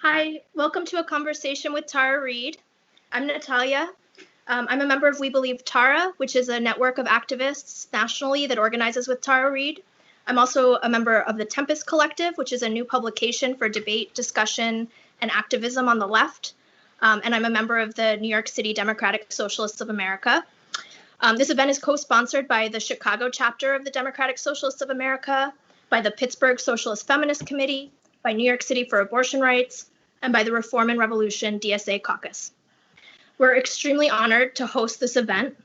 Hi, welcome to a conversation with Tara Reade. I'm Natalia. I'm a member of We Believe Tara, which is a network of activists nationally that organizes with Tara Reade. I'm also a member of the Tempest Collective, which is a new publication for debate, discussion, and activism on the left. And I'm a member of the New York City Democratic Socialists of America. This event is co-sponsored by the Chicago chapter of the Democratic Socialists of America, by the Pittsburgh Socialist Feminist Committee, by New York City for Abortion Rights, and by the Reform and Revolution DSA caucus. We're extremely honored to host this event.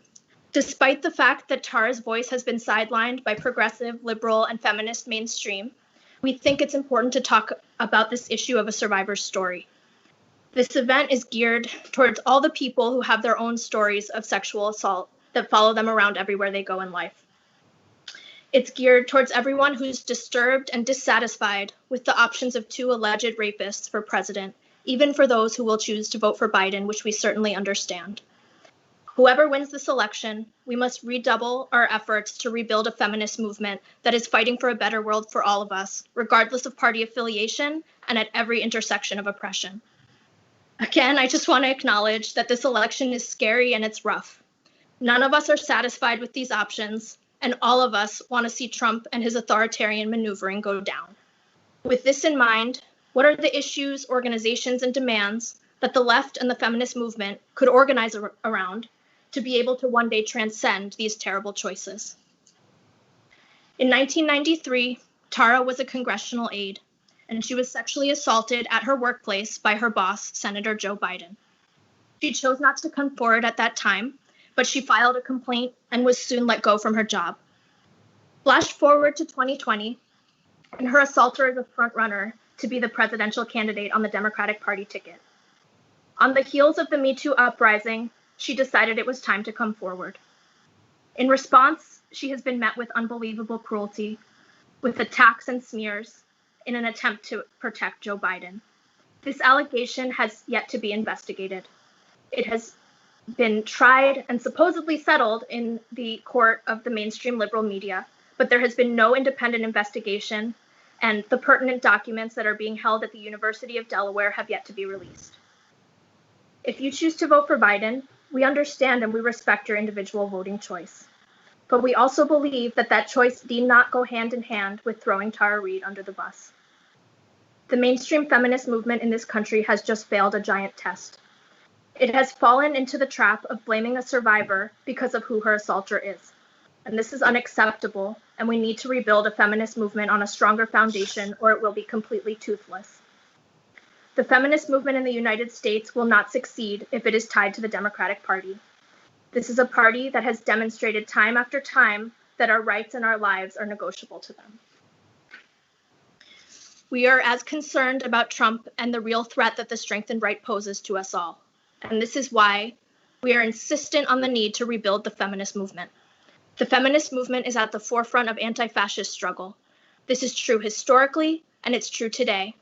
Despite the fact that Tara's voice has been sidelined by progressive, liberal, and feminist mainstream, we think it's important to talk about this issue of a survivor's story. This event is geared towards all the people who have their own stories of sexual assault that follow them around everywhere they go in life. It's geared towards everyone who's disturbed and dissatisfied with the options of two alleged rapists for president, even for those who will choose to vote for Biden, which we certainly understand. Whoever wins this election, we must redouble our efforts to rebuild a feminist movement that is fighting for a better world for all of us, regardless of party affiliation and at every intersection of oppression. Again, I just want to acknowledge that this election is scary and it's rough. None of us are satisfied with these options, and all of us want to see Trump and his authoritarian maneuvering go down. With this in mind, what are the issues, organizations, and demands that the left and the feminist movement could organize around to be able to one day transcend these terrible choices? In 1993, Tara was a congressional aide, and she was sexually assaulted at her workplace by her boss, Senator Joe Biden. She chose not to come forward at that time, but she filed a complaint and was soon let go from her job. Flash forward to 2020, and her assaulter is a frontrunner to be the presidential candidate on the Democratic Party ticket. On the heels of the Metoo uprising, she decided it was time to come forward. In response, she has been met with unbelievable cruelty, with attacks and smears in an attempt to protect Joe Biden. This allegation has yet to be investigated. It has been tried and supposedly settled in the court of the mainstream liberal media, but there has been no independent investigation, and the pertinent documents that are being held at the University of Delaware have yet to be released. If you choose to vote for Biden, we understand and we respect your individual voting choice. But we also believe that that choice need not go hand in hand with throwing Tara Reade under the bus. The mainstream feminist movement in this country has just failed a giant test. It has fallen into the trap of blaming a survivor because of who her assaulter is. And this is unacceptable, and we need to rebuild a feminist movement on a stronger foundation, or it will be completely toothless. The feminist movement in the United States will not succeed if it is tied to the Democratic Party. This is a party that has demonstrated time after time that our rights and our lives are negotiable to them. We are as concerned about Trump and the real threat that the strengthened right poses to us all. And this is why we are insistent on the need to rebuild the feminist movement. The feminist movement is at the forefront of anti-fascist struggle. This is true historically, and it's true today.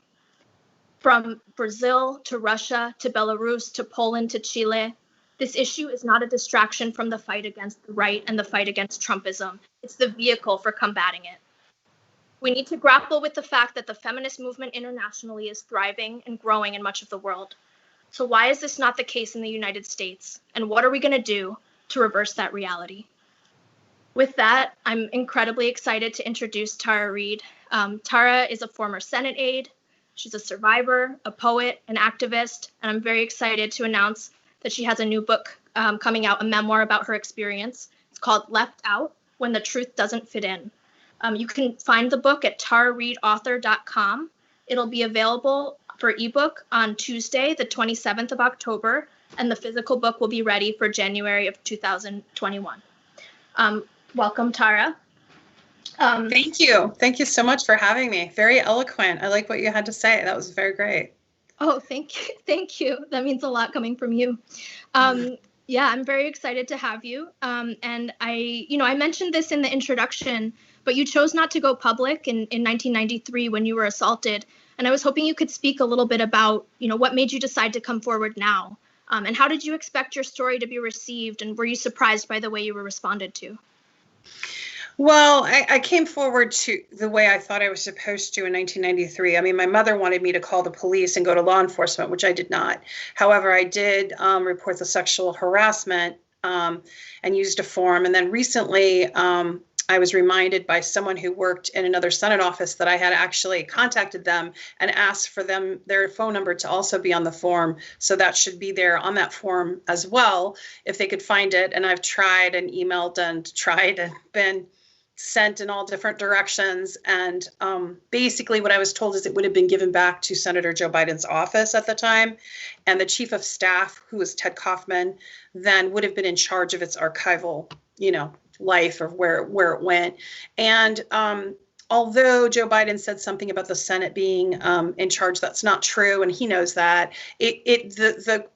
From Brazil to Russia to Belarus to Poland to Chile, this issue is not a distraction from the fight against the right and the fight against Trumpism. It's the vehicle for combating it. We need to grapple with the fact that the feminist movement internationally is thriving and growing in much of the world. So why is this not the case in the United States? And what are we going to do to reverse that reality? With that, I'm incredibly excited to introduce Tara Reade. Tara is a former Senate aide. She's a survivor, a poet, an activist, and I'm very excited to announce that she has a new book coming out, a memoir about her experience. It's called Left Out: When the Truth Doesn't Fit In. You can find the book at tarareadeauthor.com. It'll be available for ebook on Tuesday, the 27th of October, and the physical book will be ready for January of 2021. Welcome, Tara. Thank you. Thank you so much for having me. Very eloquent. I like what you had to say. That was very great. Oh, thank you. Thank you. That means a lot coming from you. Yeah, I'm very excited to have you. And I mentioned this in the introduction, but you chose not to go public in 1993 when you were assaulted. And I was hoping you could speak a little bit about, what made you decide to come forward now? And how did you expect your story to be received? And were you surprised by the way you were responded to? Well, I came forward to the way I thought I was supposed to in 1993. I mean, my mother wanted me to call the police and go to law enforcement, which I did not. However, I did report the sexual harassment and used a form. And then recently, I was reminded by someone who worked in another Senate office that I had actually contacted them and asked for them their phone number to also be on the form. So that should be there on that form as well, if they could find it. And I've tried and emailed and tried and been sent in all different directions. And basically what I was told is it would have been given back to Senator Joe Biden's office at the time. And the chief of staff, who was Ted Kaufman, then would have been in charge of its archival, life of where it went. And although Joe Biden said something about the Senate being in charge, that's not true, and he knows that.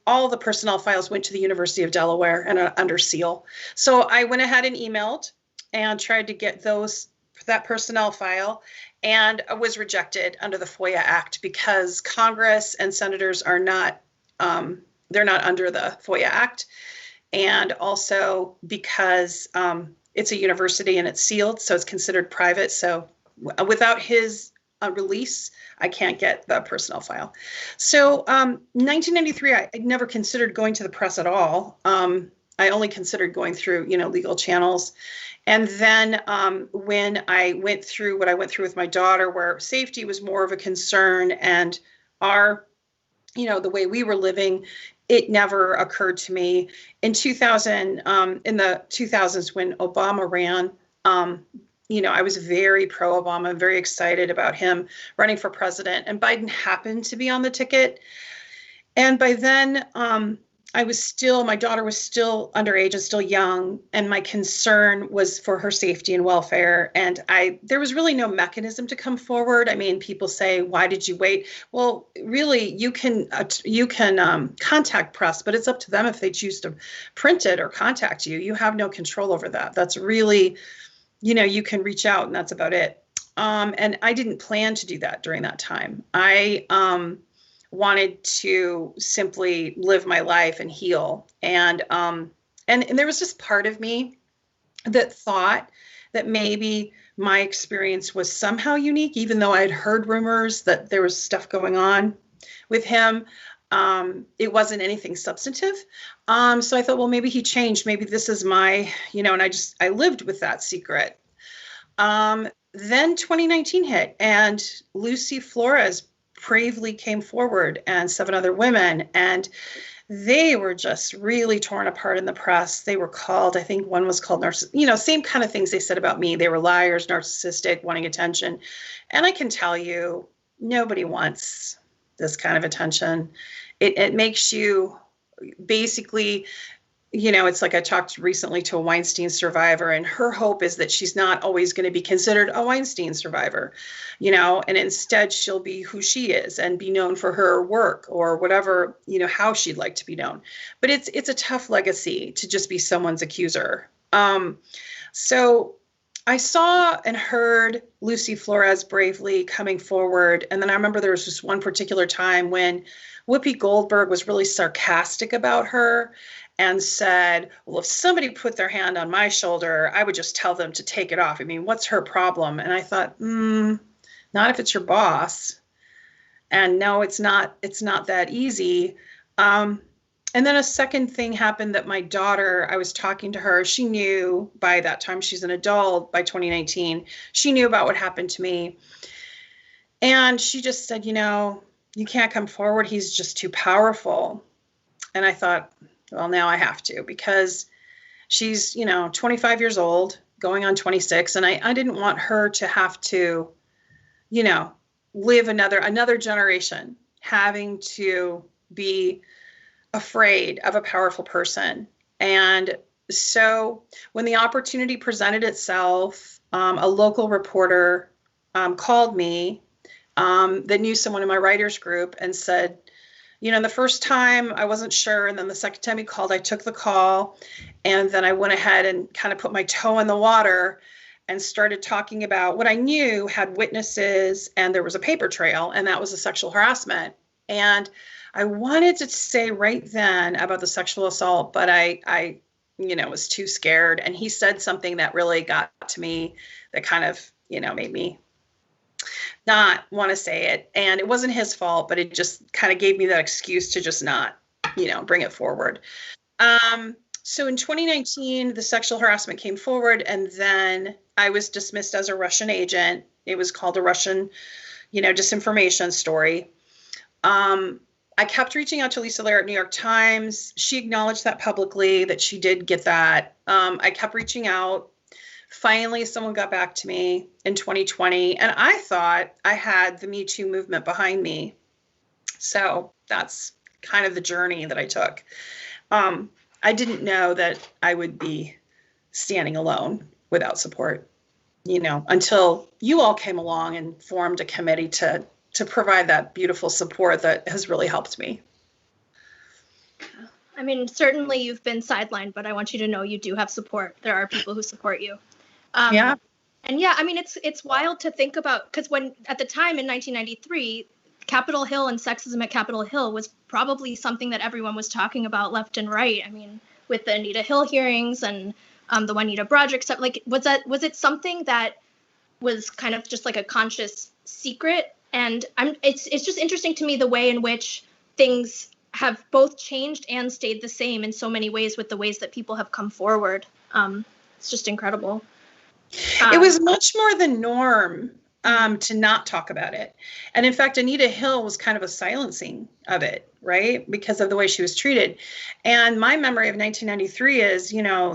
All the personnel files went to the University of Delaware and are under seal. So I went ahead and emailed and tried to get that personnel file, and was rejected under the Foia Act because Congress and senators are not, they're not under the Foia Act. And also because it's a university and it's sealed, so it's considered private. So without his release, I can't get the personnel file. So 1993, I never considered going to the press at all. I only considered going through, legal channels. And then when I went through what I went through with my daughter, where safety was more of a concern, and our, the way we were living, it never occurred to me. In 2000, in the 2000s, when Obama ran, I was very pro-Obama, very excited about him running for president. And Biden happened to be on the ticket. And by then, my daughter was still underage and still young, and my concern was for her safety and welfare. And there was really no mechanism to come forward. I mean, people say, why did you wait? Well, really, you can contact press, but it's up to them if they choose to print it or contact you. You have no control over that. That's really, you can reach out, and that's about it. And I didn't plan to do that during that time. I wanted to simply live my life and heal. And there was just part of me that thought that maybe my experience was somehow unique, even though I had heard rumors that there was stuff going on with him. It wasn't anything substantive. So I thought, well, maybe he changed. Maybe this is my, and I lived with that secret. Then 2019 hit, and Lucy Flores bravely came forward, and 7 other women, and they were just really torn apart in the press. They were called, I think one was called same kind of things they said about me. They were liars, narcissistic, wanting attention. And I can tell you, nobody wants this kind of attention. It makes you basically, it's like I talked recently to a Weinstein survivor, and her hope is that she's not always going to be considered a Weinstein survivor, and instead she'll be who she is and be known for her work or whatever, how she'd like to be known. But it's a tough legacy to just be someone's accuser. So I saw and heard Lucy Flores bravely coming forward. And then I remember there was just one particular time when Whoopi Goldberg was really sarcastic about her and said, well, if somebody put their hand on my shoulder, I would just tell them to take it off. I mean, what's her problem? And I thought, not if it's your boss. And no, it's not that easy. And then a second thing happened that my daughter, I was talking to her, she knew by that time, she's an adult by 2019, she knew about what happened to me. And she just said, you can't come forward. He's just too powerful. And I thought, well, now I have to, because she's, 25 years old, going on 26. And I didn't want her to have to, live another generation having to be afraid of a powerful person. And so when the opportunity presented itself, a local reporter called me that knew someone in my writers group and said, the first time I wasn't sure. And then the second time he called, I took the call. And then I went ahead and kind of put my toe in the water and started talking about what I knew had witnesses, and there was a paper trail, and that was the sexual harassment. And I wanted to say right then about the sexual assault, but I was too scared. And he said something that really got to me that kind of, made me not want to say it. And it wasn't his fault, but it just kind of gave me that excuse to just not, bring it forward. So in 2019, the sexual harassment came forward, and then I was dismissed as a Russian agent. It was called a Russian, disinformation story. I kept reaching out to Lisa Lair at New York Times. She acknowledged that publicly, that she did get that. I kept reaching out. Finally, someone got back to me in 2020, and I thought I had the Me Too movement behind me. So that's kind of the journey that I took. I didn't know that I would be standing alone without support, until you all came along and formed a committee to provide that beautiful support that has really helped me. I mean, certainly you've been sidelined, but I want you to know you do have support. There are people who support you. Yeah. And yeah, I mean, it's wild to think about, because when at the time in 1993, Capitol Hill and sexism at Capitol Hill was probably something that everyone was talking about left and right. I mean, with the Anita Hill hearings and the Juanita Broaddrick stuff, like, was it something that was kind of just like a conscious secret? And it's just interesting to me the way in which things have both changed and stayed the same in so many ways with the ways that people have come forward. It's just incredible. It was much more the norm to not talk about it. And in fact, Anita Hill was kind of a silencing of it, right? Because of the way she was treated. And my memory of 1993 is,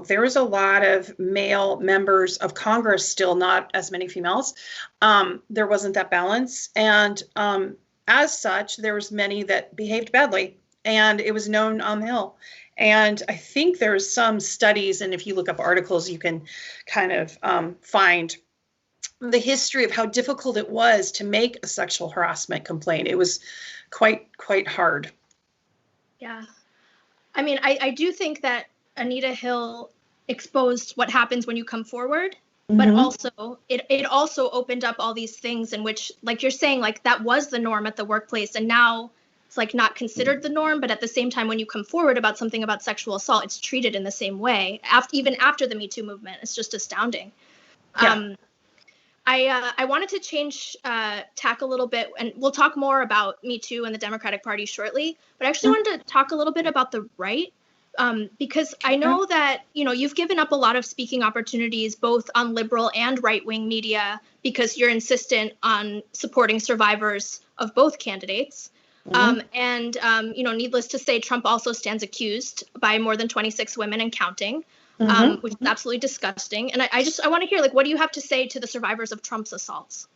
there was a lot of male members of Congress, still not as many females. There wasn't that balance. And as such, there was many that behaved badly. And it was known on the Hill. And I think there's some studies, and if you look up articles, you can kind of find the history of how difficult it was to make a sexual harassment complaint. It was quite hard. Yeah. I mean, I do think that Anita Hill exposed what happens when you come forward, but also it also opened up all these things in which, like you're saying, like that was the norm at the workplace, and now it's like not considered the norm, but at the same time, when you come forward about something about sexual assault, it's treated in the same way, even after the Me Too movement. It's just astounding. Yeah. I wanted to change tack a little bit, and we'll talk more about Me Too and the Democratic Party shortly, but I actually wanted to talk a little bit about the right, because I know that, you've given up a lot of speaking opportunities, both on liberal and right-wing media, because you're insistent on supporting survivors of both candidates. Needless to say, Trump also stands accused by more than 26 women and counting. Which is absolutely disgusting. And I want to hear, like, what do you have to say to the survivors of Trump's assaults?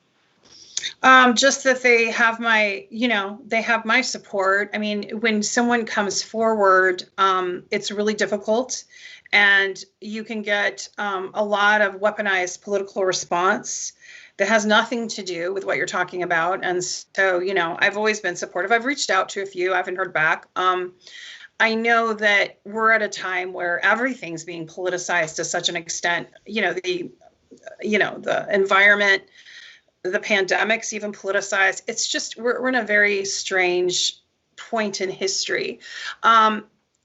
Just that they have my support. I mean, when someone comes forward, it's really difficult, and you can get a lot of weaponized political response that has nothing to do with what you're talking about. And so, I've always been supportive. I've reached out to a few, I haven't heard back. I know that we're at a time where everything's being politicized to such an extent, the environment, the pandemic's even politicized. It's just, we're in a very strange point in history. But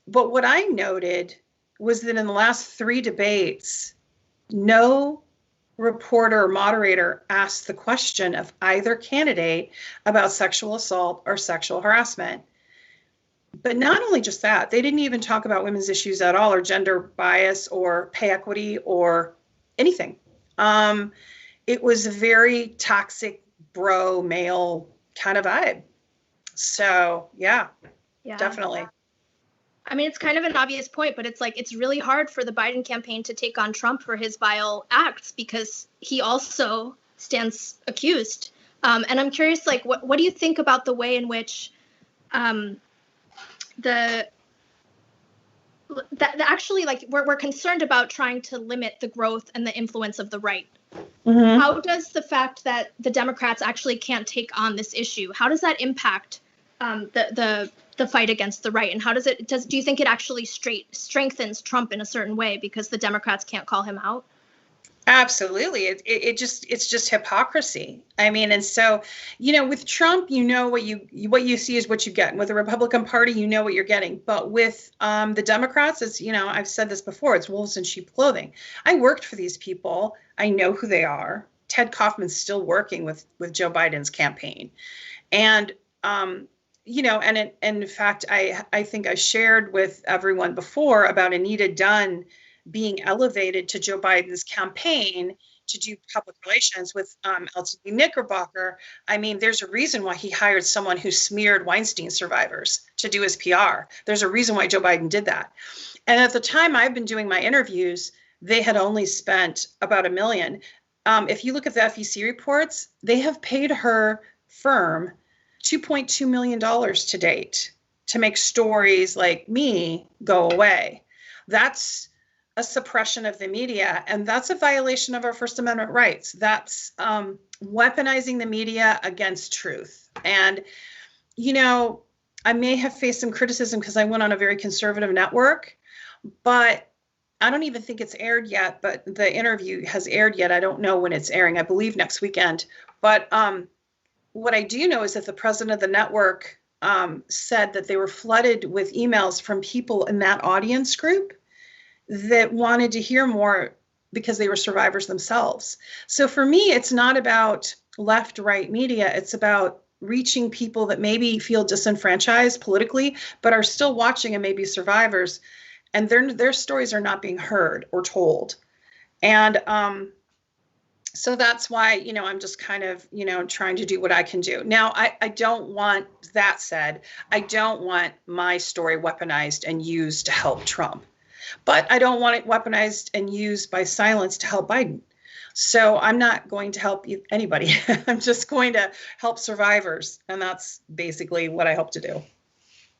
what I noted was that in the last 3 debates, no reporter or moderator asked the question of either candidate about sexual assault or sexual harassment. But not only just that, they didn't even talk about women's issues at all, or gender bias, or pay equity, or anything. It was a very toxic, bro, male kind of vibe. So, yeah, definitely. I mean, it's kind of an obvious point, but it's like, it's really hard for the Biden campaign to take on Trump for his vile acts, because he also stands accused. And I'm curious, like, what do you think about the way in which actually, like, we're concerned about trying to limit the growth and the influence of the right? How does the fact that the Democrats actually can't take on this issue, how does that impact the fight against the right? And how do you think it actually strengthens Trump in a certain way because the Democrats can't call him out? Absolutely. It's just hypocrisy. I mean, and so, with Trump, what you see is what you get. And with the Republican Party, you know what you're getting. But with the Democrats, it's, I've said this before, it's wolves in sheep clothing. I worked for these people. I know who they are. Ted Kaufman's still working with Joe Biden's campaign. And and in fact, I think I shared with everyone before about Anita Dunn being elevated to Joe Biden's campaign to do public relations with LTD Knickerbocker. I mean, there's a reason why he hired someone who smeared Weinstein survivors to do his PR. There's a reason why Joe Biden did that. And at the time I've been doing my interviews, they had only spent about $1 million. If you look at the FEC reports, they have paid her firm $2.2 million to date to make stories like me go away. That's a suppression of the media, and that's a violation of our First Amendment rights. That's weaponizing the media against truth. And, I may have faced some criticism because I went on a very conservative network, but I don't even think it's aired yet, but the interview has aired yet. I don't know when it's airing. I believe next weekend. But what I do know is that the president of the network said that they were flooded with emails from people in that audience group that wanted to hear more because they were survivors themselves. So for me, it's not about left-right media. It's about reaching people that maybe feel disenfranchised politically, but are still watching and maybe survivors, and their stories are not being heard or told. And so that's why, I'm just kind of, trying to do what I can do. Now, I don't want, that said, I don't want my story weaponized and used to help Trump. But I don't want it weaponized and used by silence to help Biden. So I'm not going to help anybody. I'm just going to help survivors. And that's basically what I hope to do.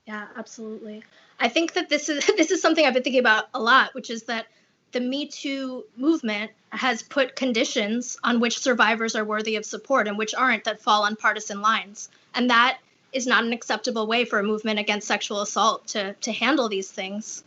Yeah, absolutely. I think that this is something I've been thinking about a lot, which is that the Me Too movement has put conditions on which survivors are worthy of support and which aren't, that fall on partisan lines. And that is not an acceptable way for a movement against sexual assault to handle these things.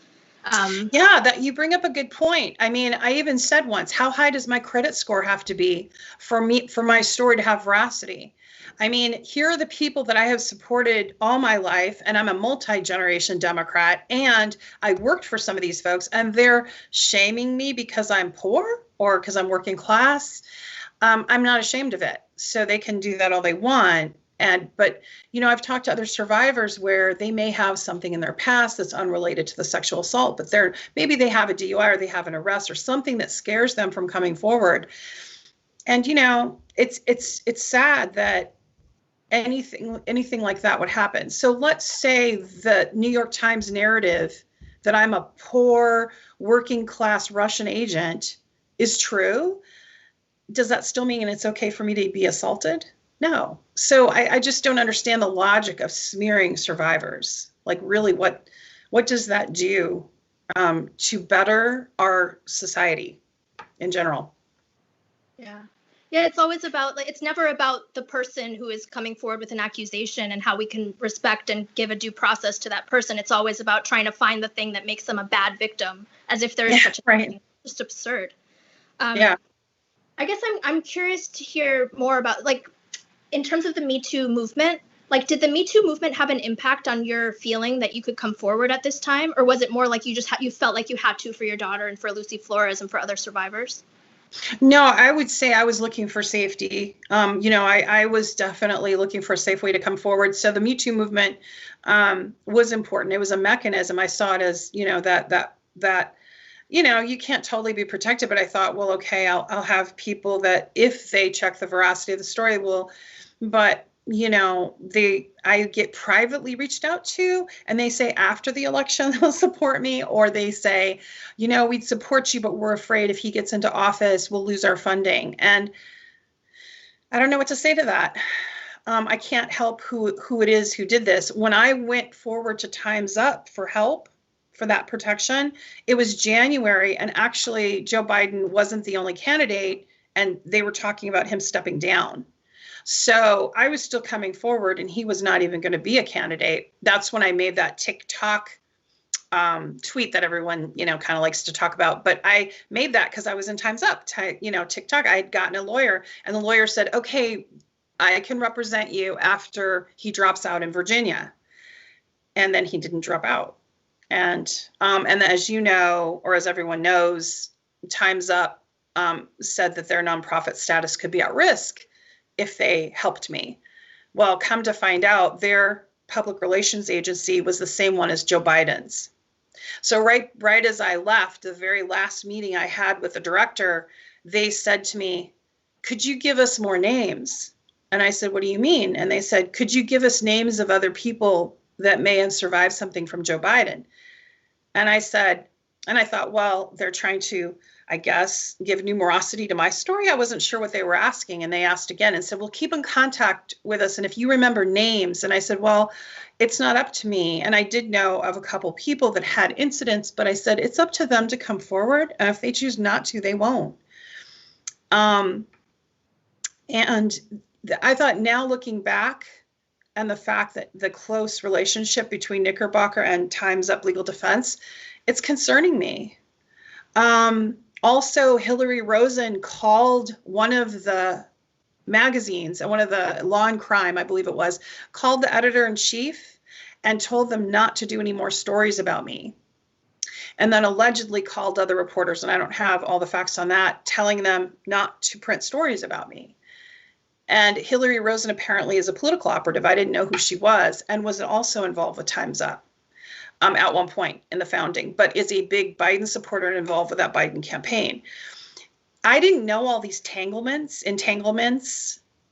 That you bring up a good point. I mean, I even said once, how high does my credit score have to be for my story to have veracity? I mean, here are the people that I have supported all my life, and I'm a multi-generation Democrat, and I worked for some of these folks, and they're shaming me because I'm poor or because I'm working class. I'm not ashamed of it. So they can do that all they want. But I've talked to other survivors where they may have something in their past that's unrelated to the sexual assault, but maybe they have a DUI or they have an arrest or something that scares them from coming forward. And it's sad that anything like that would happen. So let's say the New York Times narrative that I'm a poor working class Russian agent is true. Does that still mean it's okay for me to be assaulted? No. So I just don't understand the logic of smearing survivors. Like, really, what does that do to better our society in general? Yeah. Yeah, it's always about, it's never about the person who is coming forward with an accusation and how we can respect and give a due process to that person. It's always about trying to find the thing that makes them a bad victim, as if there is such a thing. It's just absurd. I guess I'm curious to hear more about, in terms of the Me Too movement, did the Me Too movement have an impact on your feeling that you could come forward at this time? Or was it more like you felt like you had to for your daughter and for Lucy Flores and for other survivors? No, I would say I was looking for safety. I was definitely looking for a safe way to come forward. So the Me Too movement was important. It was a mechanism. I saw it as, that you can't totally be protected, but I thought, well, okay, I'll have people that if they check the veracity of the story but I get privately reached out to, and they say after the election they'll support me, or they say, we'd support you, but we're afraid if he gets into office, we'll lose our funding. And I don't know what to say to that. I can't help who it is who did this. When I went forward to Time's Up for help for that protection, it was January, and actually Joe Biden wasn't the only candidate, and they were talking about him stepping down. So I was still coming forward, and he was not even going to be a candidate. That's when I made that TikTok tweet that everyone, kind of likes to talk about. But I made that because I was in Time's Up, TikTok. I had gotten a lawyer, and the lawyer said, okay, I can represent you after he drops out in Virginia. And then he didn't drop out. And as you know, or as everyone knows, Time's Up said that their nonprofit status could be at risk if they helped me. Well, come to find out, their public relations agency was the same one as Joe Biden's. So right as I left, the very last meeting I had with the director, they said to me, could you give us more names? And I said, what do you mean? And they said, could you give us names of other people that may have survived something from Joe Biden? And I said, and I thought, well, they're trying to, I guess, give numerosity to my story. I wasn't sure what they were asking. And they asked again and said, well, keep in contact with us. And if you remember names. And I said, well, it's not up to me. And I did know of a couple people that had incidents, but I said, it's up to them to come forward. And if they choose not to, they won't. And I thought, now looking back, and the fact that the close relationship between Knickerbocker and Time's Up Legal Defense, it's concerning me. Also, Hillary Rosen called one of the magazines, and one of the Law and Crime, I believe it was, called the editor-in-chief and told them not to do any more stories about me. And then allegedly called other reporters, and I don't have all the facts on that, telling them not to print stories about me. And Hillary Rosen apparently is a political operative. I didn't know who she was, and was also involved with Time's Up at one point in the founding, but is a big Biden supporter and involved with that Biden campaign. I didn't know all these entanglements,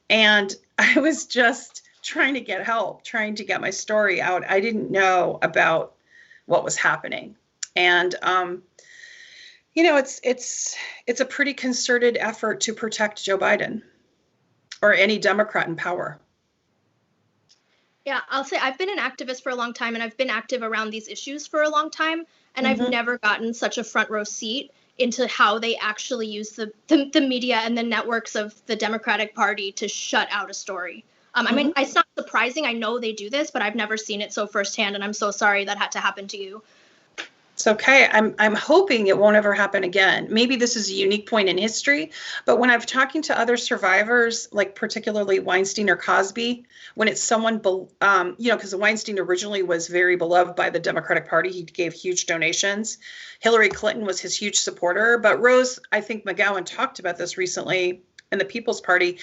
and I was just trying to get help, trying to get my story out. I didn't know about what was happening. And, it's a pretty concerted effort to protect Joe Biden or any Democrat in power. Yeah, I'll say I've been an activist for a long time, and I've been active around these issues for a long time, and I've never gotten such a front row seat into how they actually use the media and the networks of the Democratic Party to shut out a story. I mean, it's not surprising. I know they do this, but I've never seen it so firsthand, and I'm so sorry that had to happen to you. It's okay. I'm hoping it won't ever happen again. Maybe this is a unique point in history, but when I'm talking to other survivors, like particularly Weinstein or Cosby, when it's someone, because Weinstein originally was very beloved by the Democratic Party. He gave huge donations. Hillary Clinton was his huge supporter, but Rose, I think McGowan talked about this recently in the People's Party.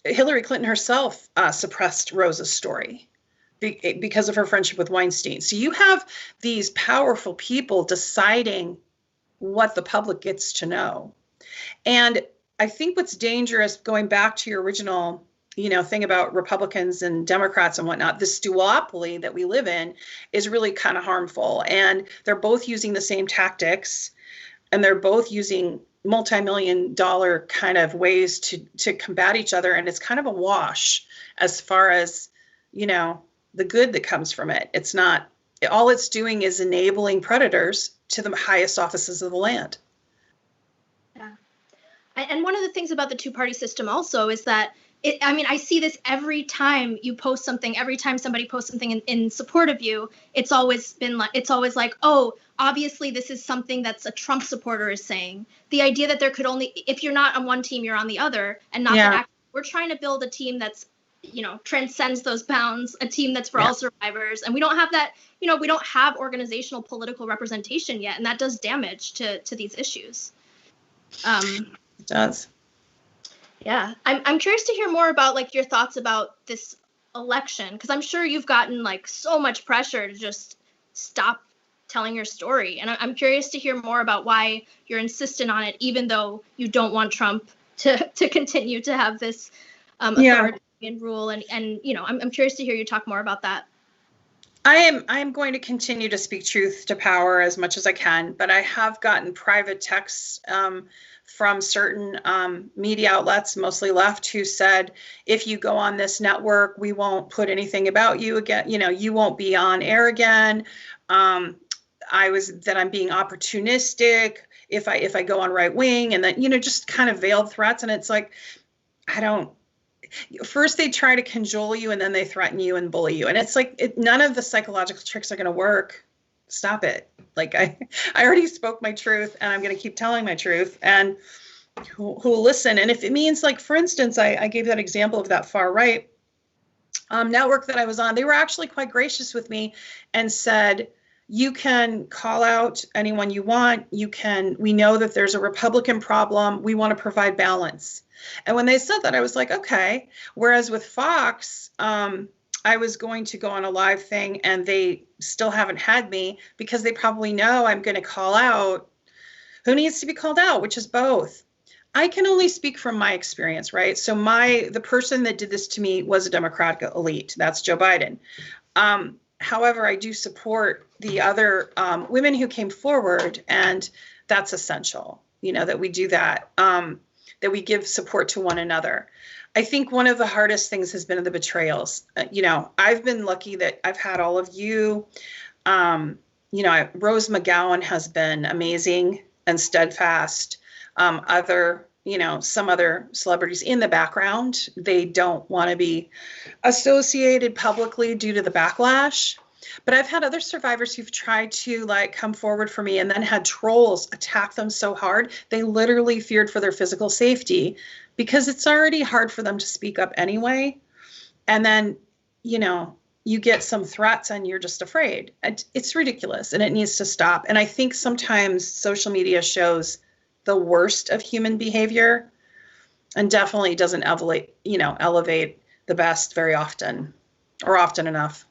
Hillary Clinton herself suppressed Rose's story because of her friendship with Weinstein. So you have these powerful people deciding what the public gets to know. And I think what's dangerous, going back to your original, thing about Republicans and Democrats and whatnot, this duopoly that we live in is really kind of harmful. And they're both using the same tactics, and they're both using multi-million-dollar kind of ways to combat each other. And it's kind of a wash as far as, the good that comes from it. It's not, all it's doing is enabling predators to the highest offices of the land. Yeah. And one of the things about the two-party system also is that, I see this every time you post something, every time somebody posts something in support of you, it's always like, oh, obviously this is something that's a Trump supporter is saying. The idea that there could only, if you're not on one team, you're on the other, and not that we're trying to build a team that's, transcends those bounds, a team that's for all survivors. And we don't have that, we don't have organizational political representation yet. And that does damage to these issues. It does. Yeah. I'm curious to hear more about your thoughts about this election, because I'm sure you've gotten so much pressure to just stop telling your story. And I'm curious to hear more about why you're insistent on it, even though you don't want Trump to continue to have this authority and rule. And I'm curious to hear you talk more about that. I am going to continue to speak truth to power as much as I can, but I have gotten private texts from certain media outlets, mostly left, who said, if you go on this network, we won't put anything about you again. You won't be on air again. That I'm being opportunistic if I go on right wing, and then, just kind of veiled threats. And it's like, first they try to cajole you, and then they threaten you and bully you. And it's like, none of the psychological tricks are going to work. stop it. Like I already spoke my truth, and I'm going to keep telling my truth, and who will listen. And if it means, like, for instance, I gave that example of that far right network that I was on, they were actually quite gracious with me and said, you can call out anyone you want. We know that there's a Republican problem. We want to provide balance. And when they said that, I was like, okay. Whereas with Fox, I was going to go on a live thing, and they still haven't had me because they probably know I'm going to call out who needs to be called out, which is both. I can only speak from my experience, right? So the person that did this to me was a Democratic elite. That's Joe Biden. However, I do support the other women who came forward, and that's essential, that we do that, that we give support to one another. I think one of the hardest things has been the betrayals. I've been lucky that I've had all of you. Rose McGowan has been amazing and steadfast. Some other celebrities in the background, they don't want to be associated publicly due to the backlash. But I've had other survivors who've tried to come forward for me, and then had trolls attack them so hard, they literally feared for their physical safety, because it's already hard for them to speak up anyway. And then, you get some threats and you're just afraid. It's ridiculous, and it needs to stop. And I think sometimes social media shows the worst of human behavior, and definitely doesn't elevate the best very often, or often enough.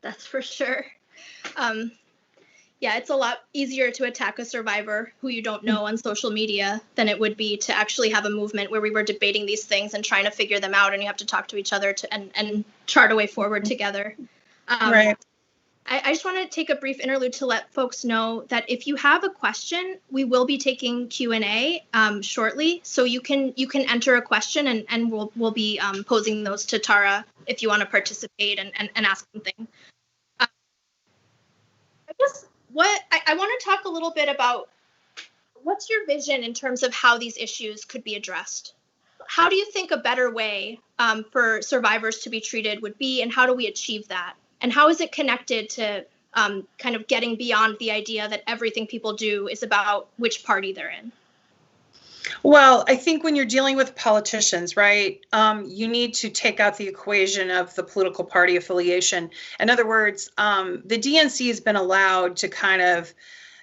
That's for sure. Yeah, it's a lot easier to attack a survivor who you don't know on social media than it would be to actually have a movement where we were debating these things and trying to figure them out, and you have to talk to each other and chart a way forward together. Right. I just want to take a brief interlude to let folks know that if you have a question, we will be taking Q&A shortly. So you can enter a question, and we'll be posing those to Tara if you want to participate and ask something. I want to talk a little bit about what's your vision in terms of how these issues could be addressed? How do you think a better way for survivors to be treated would be, and how do we achieve that? And how is it connected to kind of getting beyond the idea that everything people do is about which party they're in? Well, I think when you're dealing with politicians, right, you need to take out the equation of the political party affiliation. In other words, the DNC has been allowed to kind of,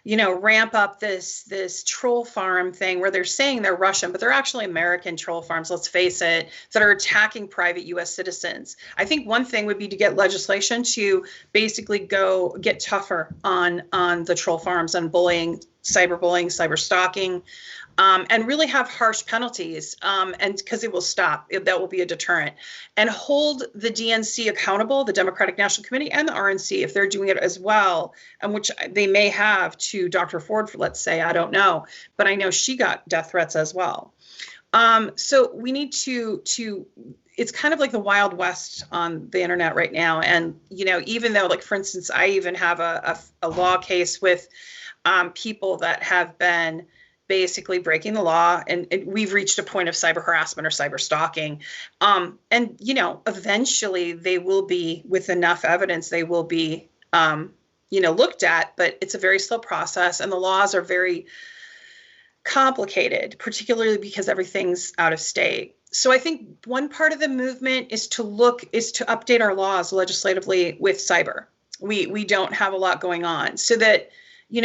ramp up this troll farm thing where they're saying they're Russian, but they're actually American troll farms, let's face it, that are attacking private U.S. citizens. I think one thing would be to get legislation to basically go get tougher on the troll farms, on bullying, cyber stalking, and really have harsh penalties, and because it will stop. That will be a deterrent. And hold the DNC accountable, the Democratic National Committee and the RNC, if they're doing it as well, and which they may have to Dr. Ford, let's say, I don't know, but I know she got death threats as well. So we need to it's kind of like the Wild West on the internet right now. And, even though, like, for instance, I even have a law case with people that have been basically breaking the law, and we've reached a point of cyber harassment or cyber stalking. And, eventually they will be, with enough evidence, they will be, looked at, but it's a very slow process, and the laws are very complicated, particularly because everything's out of state. So I think one part of the movement is to update our laws legislatively with cyber. We don't have a lot going on, so that,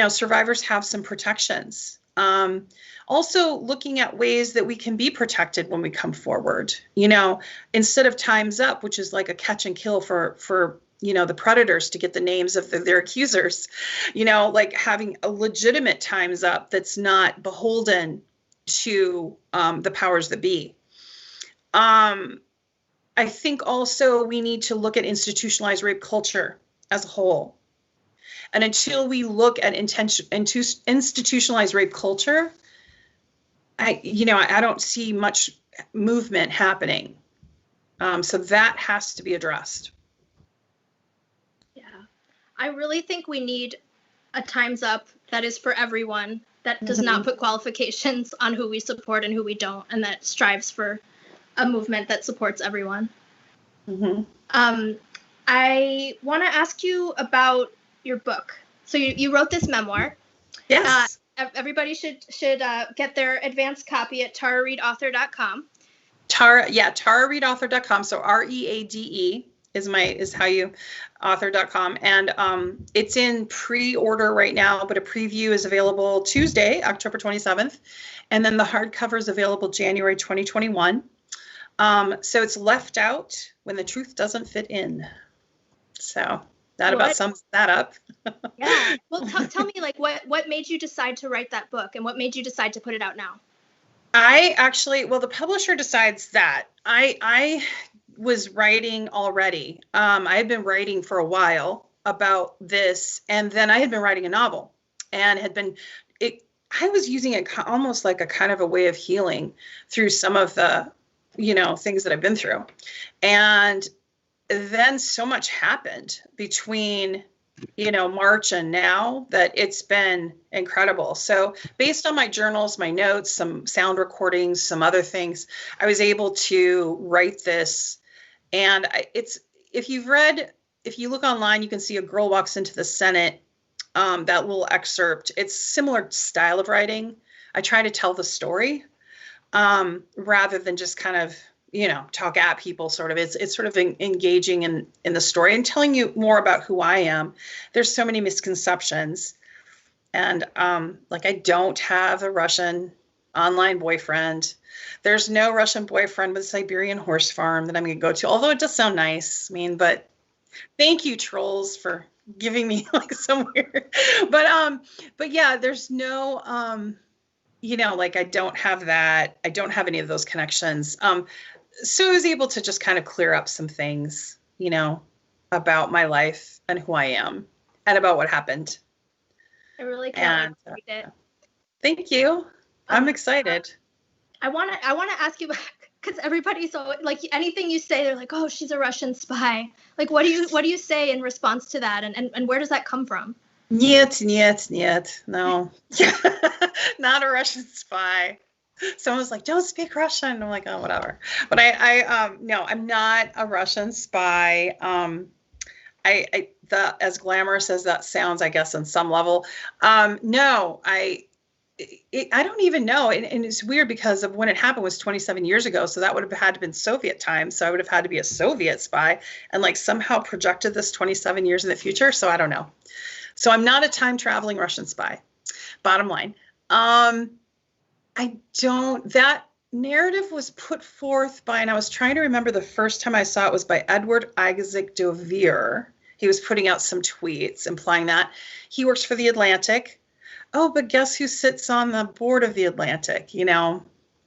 survivors have some protections. Also looking at ways that we can be protected when we come forward, instead of Time's Up, which is like a catch and kill for the predators to get the names of their accusers, like having a legitimate Time's Up that's not beholden to the powers that be. I think also we need to look at institutionalized rape culture as a whole. And until we look at institutionalized rape culture, I don't see much movement happening. So that has to be addressed. Yeah, I really think we need a Time's Up that is for everyone, that does not put qualifications on who we support and who we don't, and that strives for a movement that supports everyone. I want to ask you about your book. So you wrote this memoir. Yes. Everybody should get their advanced copy at tarareadeauthor.com. tarareadeauthor.com. So READE is how you author.com. And it's in pre-order right now, but a preview is available Tuesday, October 27th. And then the hardcover is available January 2021. So it's left out when the truth doesn't fit in. So that about sums that up. Yeah. Well, tell me, like, what made you decide to write that book, and what made you decide to put it out now? The publisher decides that. I was writing already. I had been writing for a while about this, and then I had been writing a novel, and I was using it almost like a kind of a way of healing through some of the, things that I've been through. And then so much happened between, March and now that it's been incredible. So based on my journals, my notes, some sound recordings, some other things, I was able to write this. And if you look online, you can see a girl walks into the Senate, that little excerpt. It's similar style of writing. I try to tell the story rather than just kind of, talk at people sort of. It's sort of engaging in the story and telling you more about who I am. There's so many misconceptions. And I don't have a Russian online boyfriend. There's no Russian boyfriend with a Siberian horse farm that I'm going to go to, although it does sound nice. But thank you, trolls, for giving me some weird, but yeah, there's no, I don't have that. I don't have any of those connections. So I was able to just kind of clear up some things, about my life and who I am and about what happened. I really can't wait to read it. Thank you. I'm excited. I want to ask you, because everybody's so, anything you say, they're like, oh, she's a Russian spy. What do you say in response to that? And where does that come from? Нет. No, not a Russian spy. Someone's like, don't speak Russian. I'm like, oh, whatever. But no, I'm not a Russian spy. As glamorous as that sounds, I guess on some level, no, I don't even know. And it's weird because of when it happened was 27 years ago. So that would have had to been Soviet time. So I would have had to be a Soviet spy and somehow projected this 27 years in the future. So I don't know. So I'm not a time traveling Russian spy. Bottom line. That narrative was put forth by, and I was trying to remember the first time I saw it was by Edward Isaac Dovere. He was putting out some tweets implying that he works for The Atlantic. Oh, but guess who sits on the board of The Atlantic?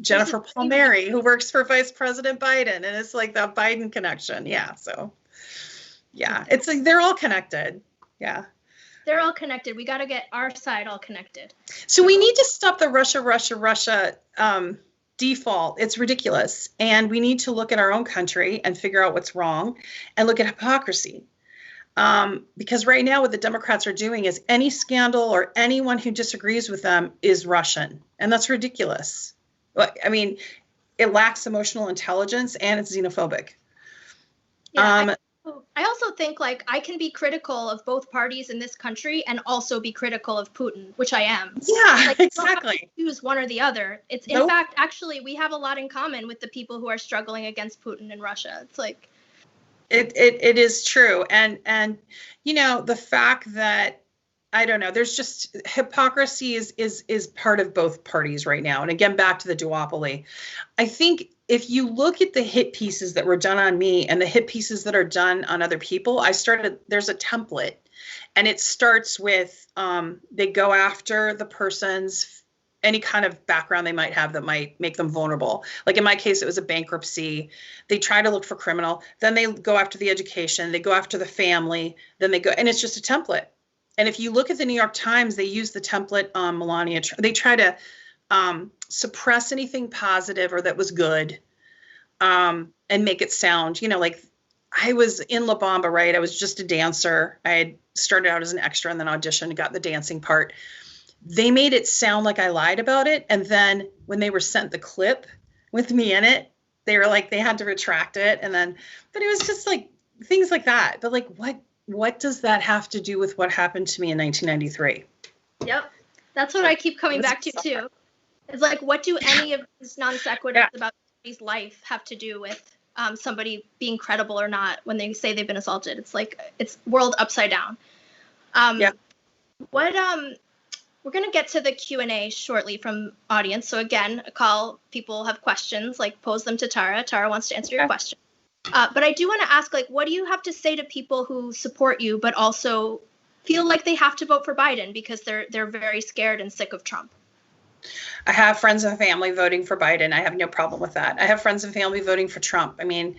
Jennifer Palmieri, who works for Vice President Biden. And it's the Biden connection. Yeah. So, yeah, it's they're all connected. Yeah. They're all connected. We got to get our side all connected. So we need to stop the Russia default. It's ridiculous. And we need to look at our own country and figure out what's wrong and look at hypocrisy. Because right now what the Democrats are doing is any scandal or anyone who disagrees with them is Russian. And that's ridiculous. It lacks emotional intelligence and it's xenophobic. Yeah, I also think I can be critical of both parties in this country and also be critical of Putin, which I am. Yeah, exactly. You don't have to choose one or the other. It's in fact, actually, we have a lot in common with the people who are struggling against Putin in Russia. It's It is true. And the fact that, I don't know, there's just hypocrisy is part of both parties right now. And again, back to the duopoly. I think if you look at the hit pieces that were done on me and the hit pieces that are done on other people, there's a template, and it starts with, they go after the person's any kind of background they might have that might make them vulnerable. In my case, it was a bankruptcy. They try to look for criminal. Then they go after the education. They go after the family. Then they go, and it's just a template. And if you look at the New York Times, they use the template on Melania. They try to suppress anything positive or that was good, and make it sound, I was in La Bamba, right? I was just a dancer. I had started out as an extra and then auditioned and got the dancing part. They made it sound like I lied about it. And then when they were sent the clip with me in it, they were they had to retract it. And then, but it was just things like that. But what what does that have to do with what happened to me in 1993? Yep. That's what I keep coming back to too. It's like, what do any of these non sequiturs about somebody's life have to do with somebody being credible or not when they say they've been assaulted? It's like, it's world upside down. We're going to get to the Q&A shortly from audience. So again, a call, people have questions, like pose them to Tara. Tara wants to answer your question. But I do want to ask, like, what do you have to say to people who support you, but also feel like they have to vote for Biden because they're very scared and sick of Trump? I have friends and family voting for Biden. I have no problem with that. I have friends and family voting for Trump. I mean,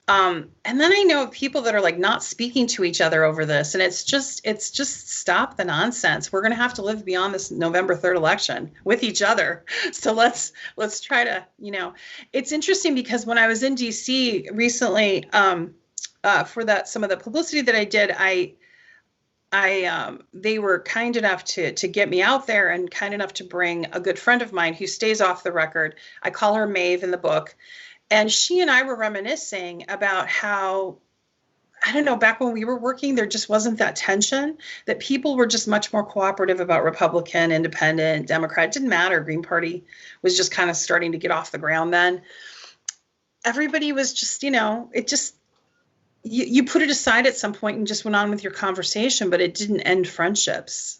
and then I know people that are like not speaking to each other over this. And it's just stop the nonsense. We're going to have to live beyond this November 3rd election with each other. So let's try to, it's interesting because when I was in DC recently, for some of the publicity that I did, they were kind enough to get me out there and kind enough to bring a good friend of mine who stays off the record. I call her Maeve in the book. And she and I were reminiscing about how, I don't know, back when we were working, there just wasn't that tension, that people were just much more cooperative about Republican, Independent, Democrat. It didn't matter. Green Party was just kind of starting to get off the ground then. Everybody was just, it just, you put it aside at some point and just went on with your conversation, but it didn't end friendships,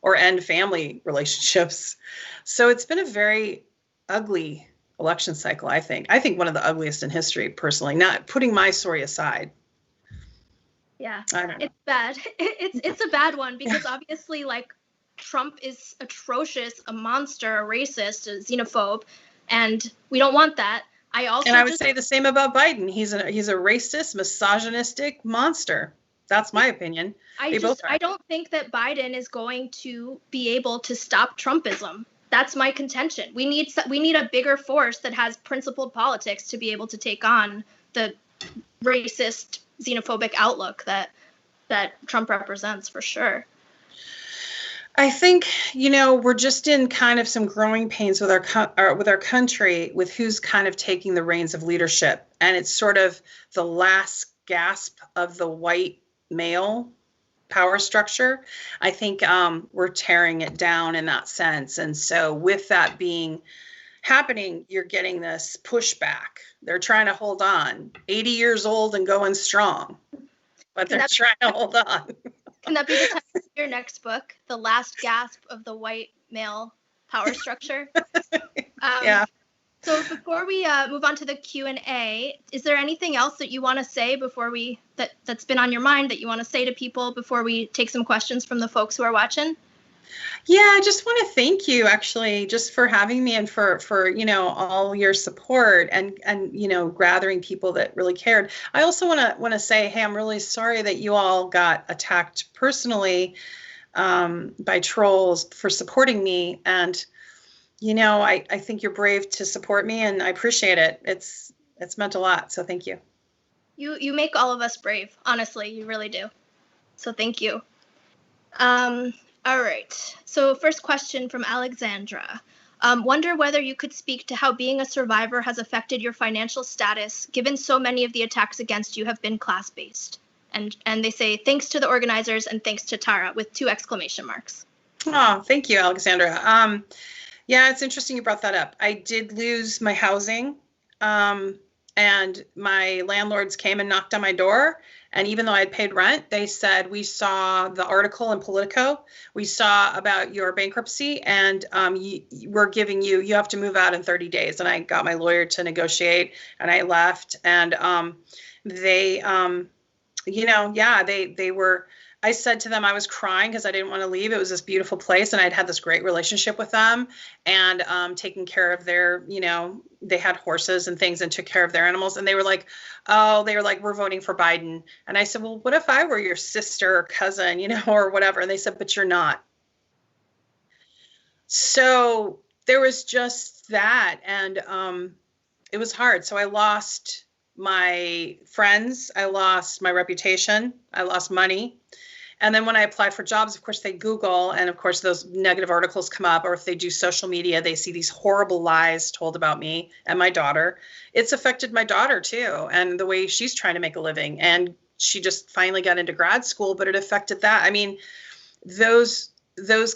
or end family relationships. So it's been a very ugly election cycle, I think. I think one of the ugliest in history, personally, not putting my story aside. Yeah, it's bad. It's a bad one because obviously, like, Trump is atrocious, a monster, a racist, a xenophobe, and we don't want that. I would say the same about Biden. He's a racist, misogynistic monster. That's my opinion. I don't think that Biden is going to be able to stop Trumpism. That's my contention. We need a bigger force that has principled politics to be able to take on the racist, xenophobic outlook that Trump represents, for sure. I think, we're just in kind of some growing pains with our country, with who's kind of taking the reins of leadership. And it's sort of the last gasp of the white male power structure. I think we're tearing it down in that sense. And so with that being happening, you're getting this pushback. They're trying to hold on, 80 years old and going strong, but they're trying to hold on. Can that be the title of your next book, The Last Gasp of the White Male Power Structure? Yeah. So before we move on to the Q&A, is there anything else that you want to say before that's been on your mind that you want to say to people before we take some questions from the folks who are watching? Yeah, I just want to thank you, actually, just for having me and for all your support and gathering people that really cared. I also want to say, hey, I'm really sorry that you all got attacked personally by trolls for supporting me. And I think you're brave to support me, and I appreciate it. It's meant a lot. So thank you. You make all of us brave. Honestly, you really do. So thank you. All right. So first question from Alexandra. Wonder whether you could speak to how being a survivor has affected your financial status, given so many of the attacks against you have been class-based. And they say, thanks to the organizers and thanks to Tara, with 2 exclamation marks. Oh, thank you, Alexandra. Yeah, it's interesting you brought that up. I did lose my housing, and my landlords came and knocked on my door. And even though I had paid rent, they said, we saw the article in Politico. We saw about your bankruptcy, and we're giving you have to move out in 30 days. And I got my lawyer to negotiate, and I left. And they were, I said to them, I was crying because I didn't want to leave. It was this beautiful place, and I'd had this great relationship with them, and taking care of their, they had horses and things and took care of their animals. And they were like, we're voting for Biden. And I said, well, what if I were your sister or cousin, or whatever? And they said, but you're not. So there was just that. And it was hard. So I lost my friends. I lost my reputation. I lost money. And then when I apply for jobs, of course, they Google, and of course, those negative articles come up, or if they do social media, they see these horrible lies told about me and my daughter. It's affected my daughter, too, and the way she's trying to make a living. And she just finally got into grad school, but it affected that. I mean, those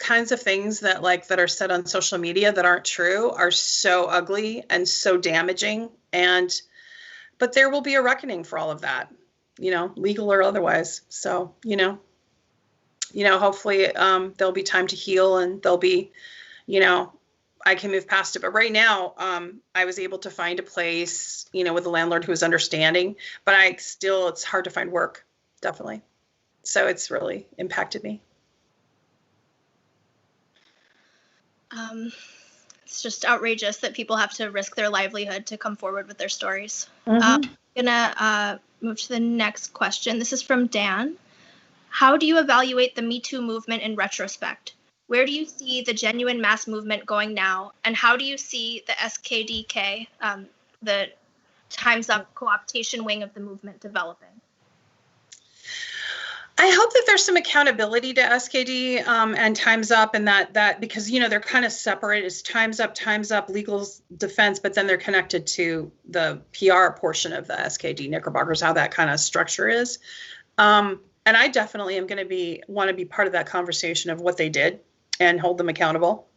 kinds of things that are said on social media that aren't true are so ugly and so damaging. But there will be a reckoning for all of that, legal or otherwise. So, hopefully there'll be time to heal, and there'll be, I can move past it. But right now, I was able to find a place, with a landlord who was understanding, but it's hard to find work, definitely. So it's really impacted me. It's just outrageous that people have to risk their livelihood to come forward with their stories. Mm-hmm. I'm gonna move to the next question. This is from Dan. How do you evaluate the Metoo movement in retrospect? Where do you see the genuine mass movement going now? And how do you see the SKDK, the Time's Up co-optation wing of the movement, developing? I hope that there's some accountability to SKD and Time's Up, and that because they're kind of separate. It's Time's Up, legal defense, but then they're connected to the PR portion of the SKD Knickerbockers, how that kind of structure is. And I definitely am going to want to be part of that conversation of what they did and hold them accountable.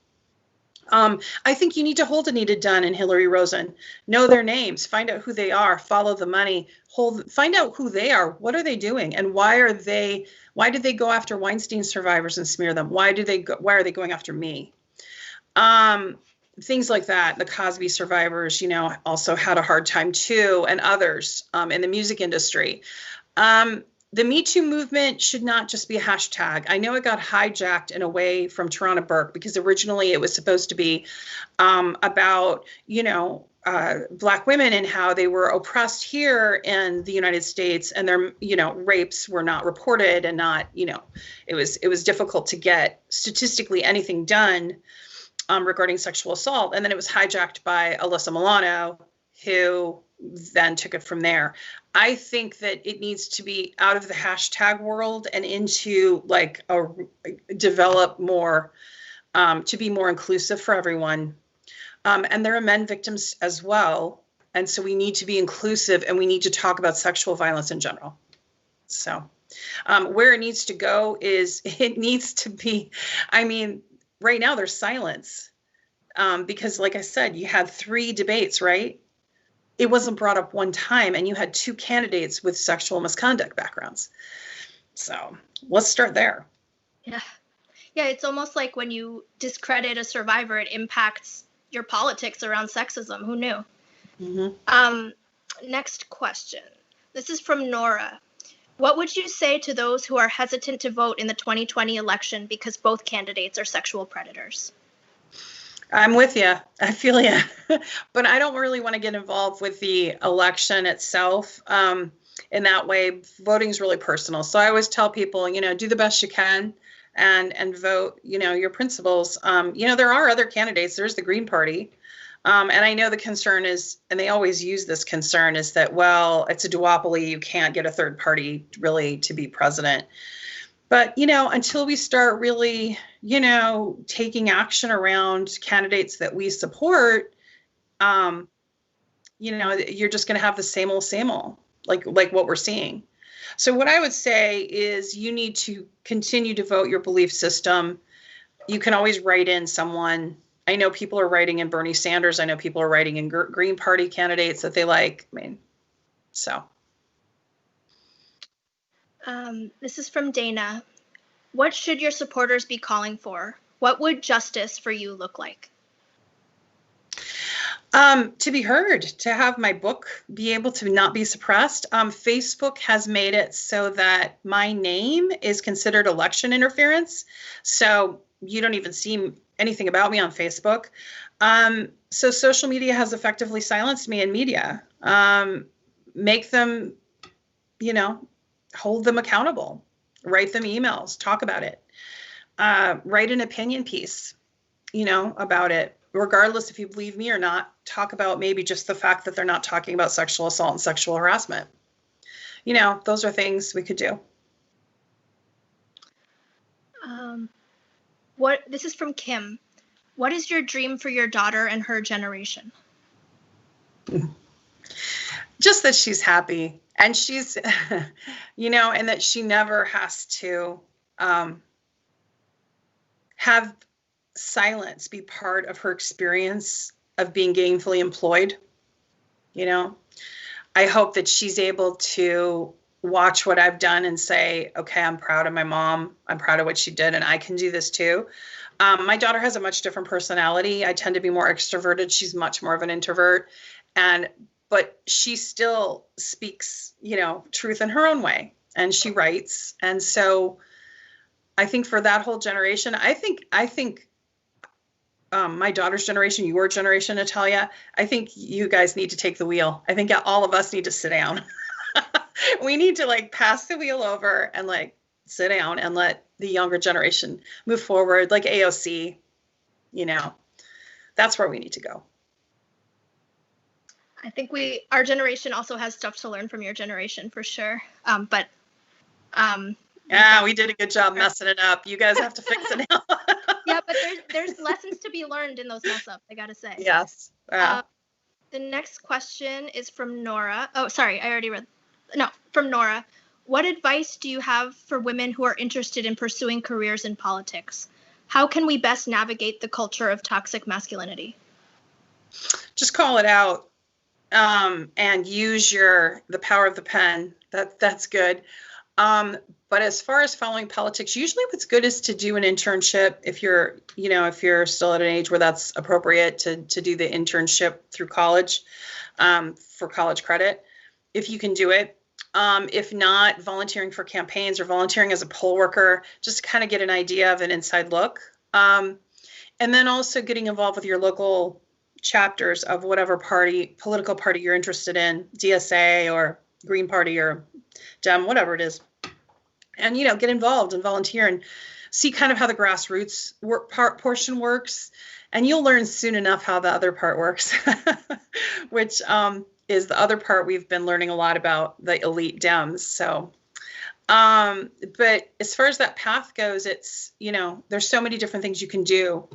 I think you need to hold Anita Dunn and Hillary Rosen, know their names, find out who they are, follow the money, find out who they are. What are they doing? And why did they go after Weinstein survivors and smear them? Why are they going after me? Things like that. The Cosby survivors, also had a hard time too, and others in the music industry. The Me Too movement should not just be a hashtag. I know it got hijacked in a way from Tarana Burke, because originally it was supposed to be about, Black women and how they were oppressed here in the United States, and their, rapes were not reported, and not, it was difficult to get statistically anything done regarding sexual assault. And then it was hijacked by Alyssa Milano, who then took it from there. I think that it needs to be out of the hashtag world and into develop more, to be more inclusive for everyone. And there are men victims as well. And so we need to be inclusive, and we need to talk about sexual violence in general. So where it needs to go is it needs to be, right now there's silence because, like I said, you had 3 debates, right? It wasn't brought up one time, and you had 2 candidates with sexual misconduct backgrounds. So let's start there. Yeah. Yeah, it's almost like when you discredit a survivor, it impacts your politics around sexism. Who knew? Mm-hmm. Next question. This is from Nora. What would you say to those who are hesitant to vote in the 2020 election because both candidates are sexual predators? I'm with you. I feel you. But I don't really want to get involved with the election itself. In that way, voting is really personal. So I always tell people, do the best you can and vote, your principles. There are other candidates. There's the Green Party. And I know the concern is, and they always use this concern, is that, well, it's a duopoly. You can't get a third party really to be president. But, until we start really, taking action around candidates that we support, you're just going to have the same old, like what we're seeing. So what I would say is you need to continue to vote your belief system. You can always write in someone. I know people are writing in Bernie Sanders. I know people are writing in Green Party candidates that they like. So. This is from Dana. What should your supporters be calling for? What would justice for you look like? To be heard, to have my book be able to not be suppressed. Facebook has made it so that my name is considered election interference. So you don't even see anything about me on Facebook. So social media has effectively silenced me in media. Make them, hold them accountable. Write them emails, talk about it. Write an opinion piece, about it. Regardless if you believe me or not, talk about maybe just the fact that they're not talking about sexual assault and sexual harassment. Those are things we could do. This is from Kim. What is your dream for your daughter and her generation? just that she's happy and she's, and that she never has to have silence be part of her experience of being gainfully employed. I hope that she's able to watch what I've done and say, okay, I'm proud of my mom. I'm proud of what she did, and I can do this too. My daughter has a much different personality. I tend to be more extroverted. She's much more of an introvert. But she still speaks, truth in her own way, and she writes. And so I think for that whole generation, I think my daughter's generation, your generation, Natalia, I think you guys need to take the wheel. I think all of us need to sit down. We need to pass the wheel over and sit down and let the younger generation move forward, like AOC. That's where we need to go. I think our generation also has stuff to learn from your generation for sure. We did a good job messing it up. You guys have to fix it now. Yeah, but there's lessons to be learned in those mess ups, I gotta say. Yes. The next question is from Nora. Oh, sorry, I already read. No, from Nora. What advice do you have for women who are interested in pursuing careers in politics? How can we best navigate the culture of toxic masculinity? Just call it out, and use the power of the pen. That's good. But as far as following politics, usually what's good is to do an internship if you're still at an age where that's appropriate to do the internship through college, for college credit, if you can do it. If not, volunteering for campaigns or volunteering as a poll worker, just to kind of get an idea of an inside look. And then also getting involved with your local chapters of whatever political party you're interested in, DSA or Green Party or Dem, whatever it is. And, get involved and volunteer and see kind of how the grassroots portion works. And you'll learn soon enough how the other part works, which is the other part we've been learning a lot about, the elite Dems. So, but as far as that path goes, it's, there's so many different things you can do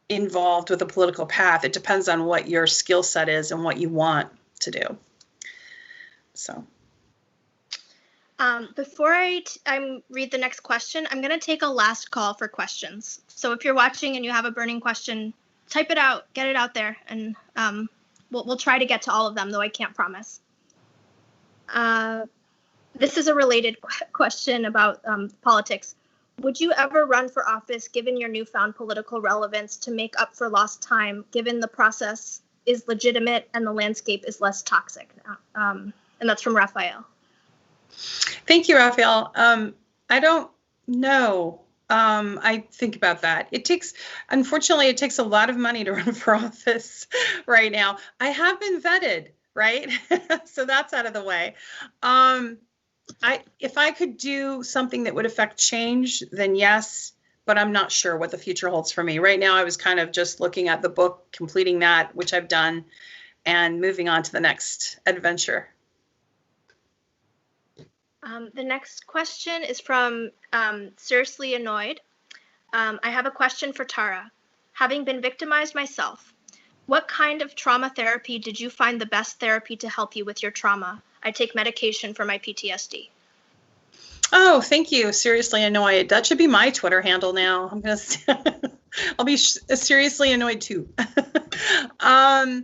involved with a political path. It depends on what your skill set is and what you want to do. So. Before I read the next question, I'm going to take a last call for questions. So if you're watching and you have a burning question, type it out, get it out there, and we'll try to get to all of them, though I can't promise. This is a related question about politics. Would you ever run for office given your newfound political relevance to make up for lost time, given the process is legitimate and the landscape is less toxic? And that's from Raphael. Thank you, Raphael. I don't know. I think about that. Unfortunately, it takes a lot of money to run for office right now. I have been vetted, right? So that's out of the way. If I could do something that would affect change, then yes, but I'm not sure what the future holds for me. Right now, I was kind of just looking at the book, completing that, which I've done, and moving on to the next adventure. The next question is from Seriously Annoyed. I have a question for Tara. Having been victimized myself, what kind of trauma therapy did you find the best therapy to help you with your trauma? I take medication for my PTSD. Oh, thank you. Seriously Annoyed. That should be my Twitter handle now. I'll be seriously annoyed too. I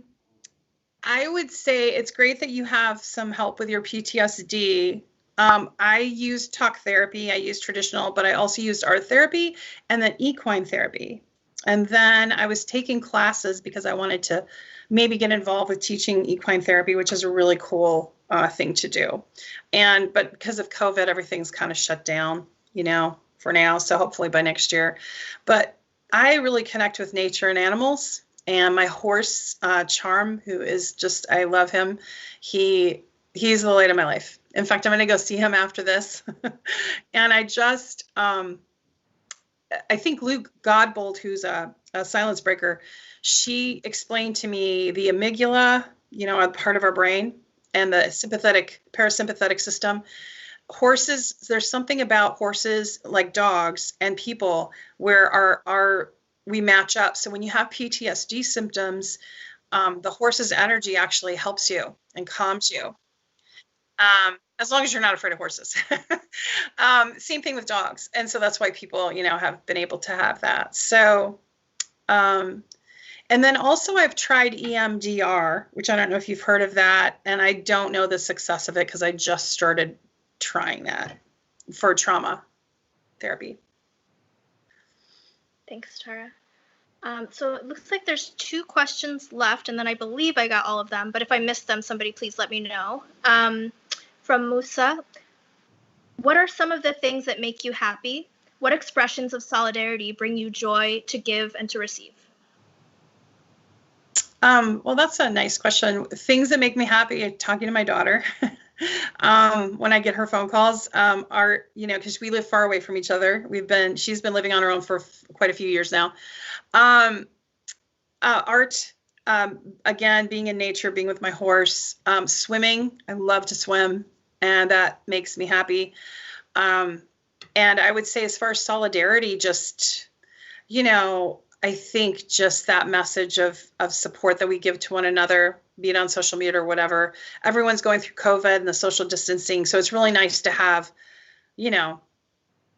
would say it's great that you have some help with your PTSD. I used talk therapy, I used traditional, but I also used art therapy and then equine therapy. And then I was taking classes because I wanted to maybe get involved with teaching equine therapy, which is a really cool thing to do. But because of COVID, everything's kind of shut down, for now. So hopefully by next year. But I really connect with nature and animals. And my horse, Charm, who is just, I love him. He's the light of my life. In fact, I'm going to go see him after this. And I think Luke Godbold, who's a silence breaker, she explained to me the amygdala, a part of our brain, and the parasympathetic system. Horses, there's something about horses like dogs and people where we match up. So when you have PTSD symptoms, The horse's energy actually helps you and calms you. As long as you're not afraid of horses. Same thing with dogs. And so that's why people, you know, have been able to have that. So, and then also I've tried EMDR, which I don't know if you've heard of that. And I don't know the success of it because I just started trying that for trauma therapy. Thanks, Tara. So it looks like there's 2 questions left, and then I believe I got all of them, but if I missed them, somebody please let me know. From Musa, what are some of the things that make you happy? What expressions of solidarity bring you joy to give and to receive? Well, that's a nice question. Things that make me happy, talking to my daughter. When I get her phone calls, are, you know, because we live far away from each other. She's been living on her own for quite a few years now. Art, again, being in nature, being with my horse, swimming. I love to swim, and that makes me happy. And I would say as far as solidarity, just, you know, I think just that message of support that we give to one another, be it on social media or whatever. Everyone's going through COVID and the social distancing. So it's really nice to have, you know,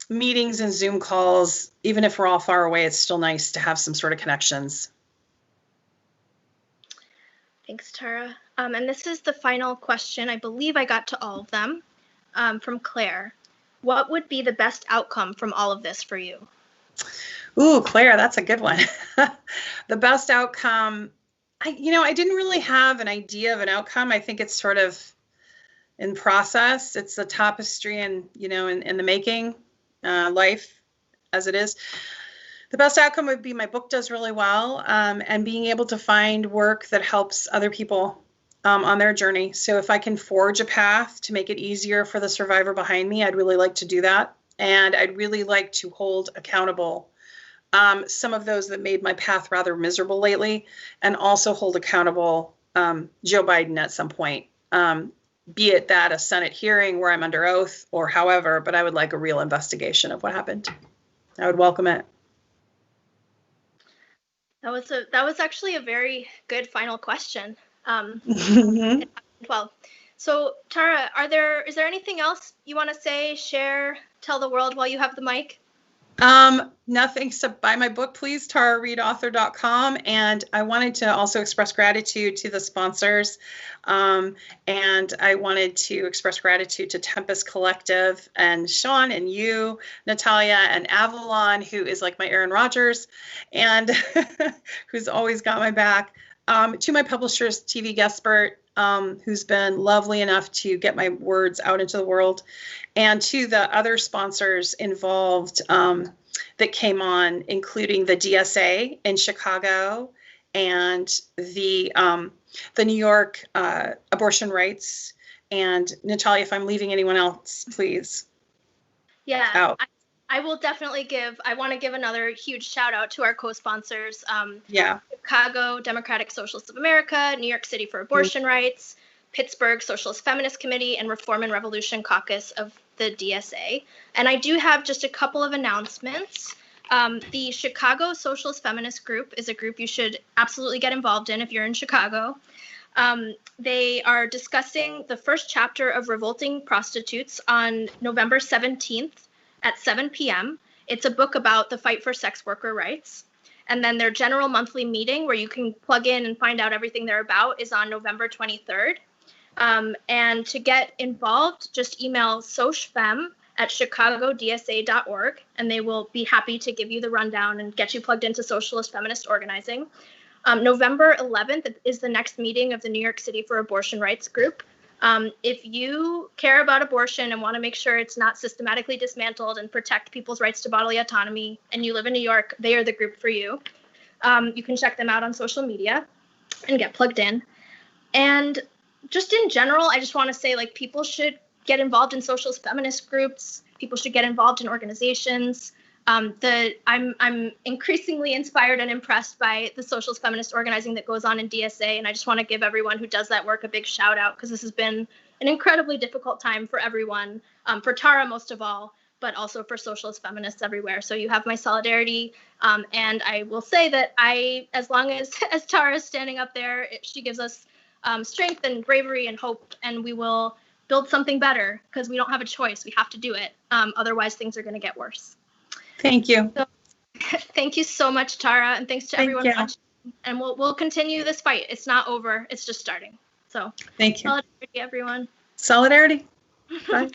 meetings and Zoom calls. Even if we're all far away, it's still nice to have some sort of connections. Thanks, Tara. And this is the final question. I believe I got to all of them, from Claire. What would be the best outcome from all of this for you? Ooh, Claire, that's a good one. The best outcome, I didn't really have an idea of an outcome. I think it's sort of in process. It's a tapestry and, you know, in the making, life as it is. The best outcome would be my book does really well, and being able to find work that helps other people on their journey. So if I can forge a path to make it easier for the survivor behind me, I'd really like to do that. And I'd really like to hold accountable some of those that made my path rather miserable lately, and also hold accountable Joe Biden at some point, be it that a Senate hearing where I'm under oath or however, but I would like a real investigation of what happened. I would welcome it. That was actually a very good final question. Well, so Tara, is there anything else you want to say, share, tell the world while you have the mic? Nothing except buy my book, please, tarareadeauthor.com. And I wanted to also express gratitude to the sponsors. And I wanted to express gratitude to Tempest Collective and Sean and you, Natalia, and Avalon, who is like my Aaron Rodgers and who's always got my back. To my publishers, TV Guestbert, who's been lovely enough to get my words out into the world, and to the other sponsors involved that came on, including the DSA in Chicago and the New York abortion rights. And Natalia, if I'm leaving anyone else, please. Yeah, I will definitely I want to give another huge shout out to our co-sponsors. Chicago Democratic Socialists of America, New York City for Abortion Rights, Pittsburgh Socialist Feminist Committee, and Reform and Revolution Caucus of the DSA. And I do have just a couple of announcements. The Chicago Socialist Feminist Group is a group you should absolutely get involved in if you're in Chicago. They are discussing the first chapter of Revolting Prostitutes on November 17th at 7 p.m. It's a book about the fight for sex worker rights. And then their general monthly meeting, where you can plug in and find out everything they're about, is on November 23rd. And to get involved, just email socifem@chicagodsa.org, and they will be happy to give you the rundown and get you plugged into socialist feminist organizing. November 11th is the next meeting of the New York City for Abortion Rights group. If you care about abortion and want to make sure it's not systematically dismantled and protect people's rights to bodily autonomy, and you live in New York, they are the group for you. You can check them out on social media and get plugged in. And just in general, I just want to say, like, people should get involved in socialist feminist groups. People should get involved in organizations. I'm increasingly inspired and impressed by the socialist feminist organizing that goes on in DSA, and I just want to give everyone who does that work a big shout out, because this has been an incredibly difficult time for everyone, for Tara most of all, but also for socialist feminists everywhere. So you have my solidarity. And I will say that as long as Tara is standing up there, she gives us strength and bravery and hope, and we will build something better because we don't have a choice. We have to do it. Otherwise, things are going to get worse. Thank you. So, thank you so much, Tara, and thanks to everyone watching. And we'll continue this fight. It's not over. It's just starting. So thank you. Solidarity, everyone. Solidarity. Bye.